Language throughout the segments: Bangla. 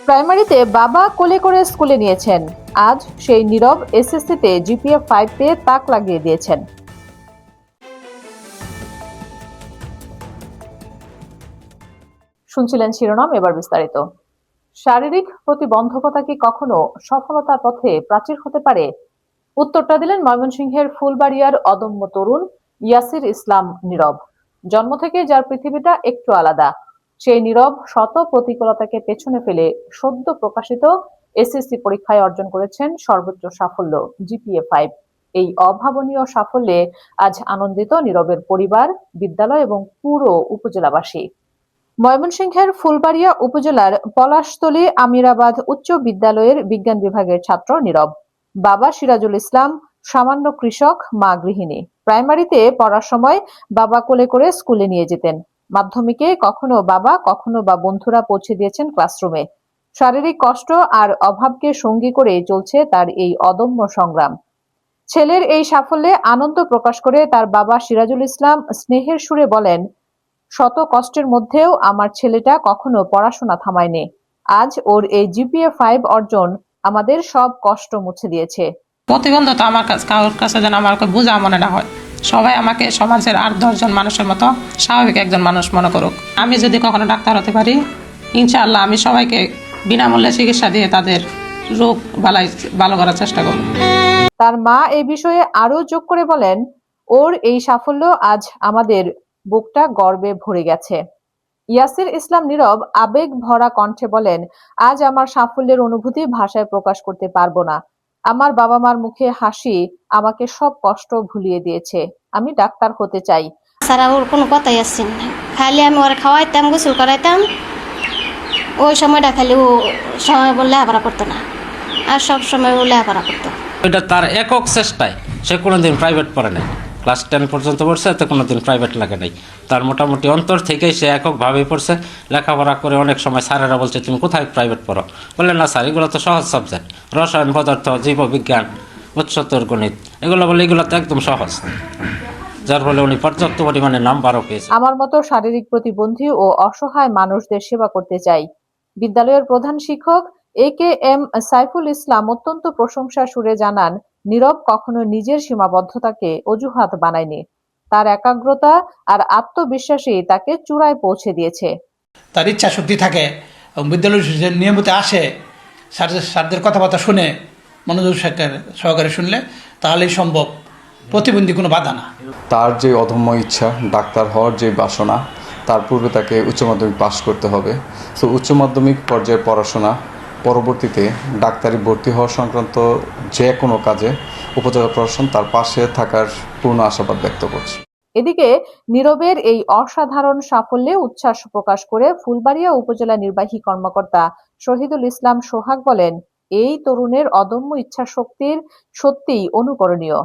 প্রাইমারিতে বাবা কোলে করে স্কুলে নিয়েছেন, আজ সেই নীরব এসএসসিতে জিপিএ 5 পেয়ে তাক লাগিয়ে দিয়েছেন। শুনছিলেন শিরোনাম, এবার বিস্তারিত। শারীরিক প্রতিবন্ধকতা কি কখনো সফলতার পথে প্রাচীর হতে পারে? উত্তরটা দিলেন ময়মনসিংহের ফুলবাড়িয়ার অদম্য তরুণ ইয়াসির ইসলাম নীরব। জন্ম থেকে যার পৃথিবীটা একটু আলাদা, সেই নীরব শত প্রতিকূলতাকে পেছনে ফেলে সদ্য প্রকাশিত এসএসসি পরীক্ষায় অর্জন করেছেন সর্বোচ্চ সাফল্য, জিপিএ 5। এই অভাবনীয় সাফল্যে আজ আনন্দিত নীরবের পরিবার, বিদ্যালয় এবং পুরো উপজেলাবাসী। ময়মনসিংহের ফুলবাড়িয়া উপজেলার পলাশতলী আমিরাবাদ উচ্চ বিদ্যালয়ের বিজ্ঞান বিভাগের ছাত্র নীরব। বাবা সিরাজুল ইসলাম সামান্য কৃষক, মা গৃহিণী। প্রাইমারিতে পড়ার সময় বাবা কোলে করে স্কুলে নিয়ে যেতেন। মাধ্যমিকে কখনো বাবা, কখনো বা বন্ধুরা পৌঁছে দিয়েছেন ক্লাসরুমে। শারীরিক কষ্ট আর অভাবকে সঙ্গী করে চলছে তার এই অদম্য সংগ্রাম। ছেলের এই সাফল্যে আনন্দ প্রকাশ করে তার বাবা সিরাজুল ইসলাম স্নেহের সুরে বলেন, শত কষ্টের মধ্যেও আমার ছেলেটা কখনো পড়াশোনা থামায়নি। আজ ওর এই জিপিএ 5 অর্জন আমাদের সব কষ্ট মুছে দিয়েছে। প্রতিবন্ধতা আমার কারোর কাছে যেন আমার বোঝা মনে না হয়। সবাই আমাকে সমাজের 8-10 জন মানুষের মতো স্বাভাবিক একজন মানুষ মনে করুক। আমি যদি কখনো ডাক্তার হতে পারি, ইনশাআল্লাহ আমি সবাইকে বিনামূল্যে চিকিৎসা দিয়ে তাদের রোগ ভালো করার চেষ্টা করব। তার মা এই বিষয়ে আরো যোগ করে বলেন, ওর এই সাফল্য আজ আমাদের বুকটা গর্বে ভরে গেছে। ইয়াসির ইসলাম নীরব আবেগ ভরা কণ্ঠে বলেন, আজ আমার সাফল্যের অনুভূতি ভাষায় প্রকাশ করতে পারবো না। আমার বাবা মার মুখে হাসি আমাকে সব কষ্ট ভুলিয়ে দিয়েছে। আমি ডাক্তার হতে চাই। সারা ওর কোনো কথাই আসছে না, খালি আমি ওরা খাওয়াইতাম, গোসল করাইতাম। ওই সময়টা খালি ও সময় বললে লেখাপড়া করতো না, আর সব সময় ও লেখাপড়া করতো। এটা তার একক চেষ্টায়, সে কোনোদিন প্রাইভেট পড়ে নাই। ক্লাস 10 পর্যন্ত পড়ছে, তো কোনোদিন প্রাইভেট লাগে নাই। তার মোটামুটি অন্তর থেকেই সে এককভাবেই পড়ছে। লেখাপড়া করে অনেক সময় স্যারেরা বলছে, তুমি কোথায় প্রাইভেট পড়ো? বললেন, না স্যার, এগুলো তো সহজ সাবজেক্ট, রসায়ন, পদার্থ, জীববিজ্ঞান, উচ্চতর গণিত, এগুলো বলে এগুলো তো একদম সহজ। যার ফলে উনি পর্যাপ্ত পরিমাণে নাম্বারও পেয়েছে। আমার মতো শারীরিক প্রতিবন্ধী ও অসহায় মানুষদের সেবা করতে চাই। বিদ্যালয়ের প্রধান শিক্ষক AKM সাইফুল ইসলাম অত্যন্ত প্রশংসা সুরে জানান, নীরব কখনো নিজের সীমাবদ্ধতাকে অজুহাত বানায়নি। তার একাগ্রতা আর আত্মবিশ্বাসই তাকে চূড়ায় পৌঁছে দিয়েছে। তার ইচ্ছা শক্তি থাকে, বিদ্যালয় যে নিয়মিত আসে, স্যারদের কথাবার্তা শুনে মনোযোগ সহকারে শুনলে তাহলেই সম্ভব, প্রতিবন্ধী কোনো বাধা না। তার যে অদম্য ইচ্ছা, ডাক্তার হওয়ার যে বাসনা, তার পূর্বে তাকে উচ্চ মাধ্যমিক পাশ করতে হবে। তো উচ্চ মাধ্যমিক পর্যায়ে পড়াশোনা, পরবর্তীতে ডাক্তারি ভর্তি হওয়া সংক্রান্ত যে কোনো কাজে উপজেলা প্রশাসন তার পাশে থাকার পূর্ণ আশাবাদ ব্যক্ত করছে। এদিকে নীরবের এই অসাধারণ সাফল্যে উচ্ছ্বাস প্রকাশ করে ফুলবাড়িয়া উপজেলা নির্বাহী কর্মকর্তা শহীদুল ইসলাম সোহাগ বলেন, এই তরুণের অদম্য ইচ্ছাশক্তির সত্যিই অনুকরণীয়।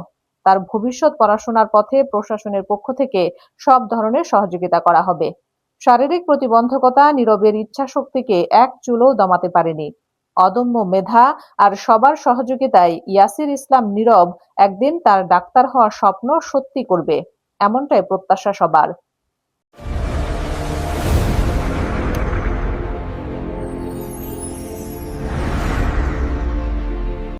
তার ভবিষ্যৎ পড়াশোনার পথে প্রশাসনের পক্ষ থেকে সব ধরনের সহযোগিতা করা হবে। শারীরিক প্রতিবন্ধকতা নীরবের ইচ্ছাশক্তিকে এক চুলও দমাতে পারেনি। অদম্য মেধা আর সবার সহযোগিতায় ইয়াসির ইসলাম নীরব একদিন তার ডাক্তার হওয়ার স্বপ্ন সত্যি করবে, এমনটাই প্রত্যাশা সবার।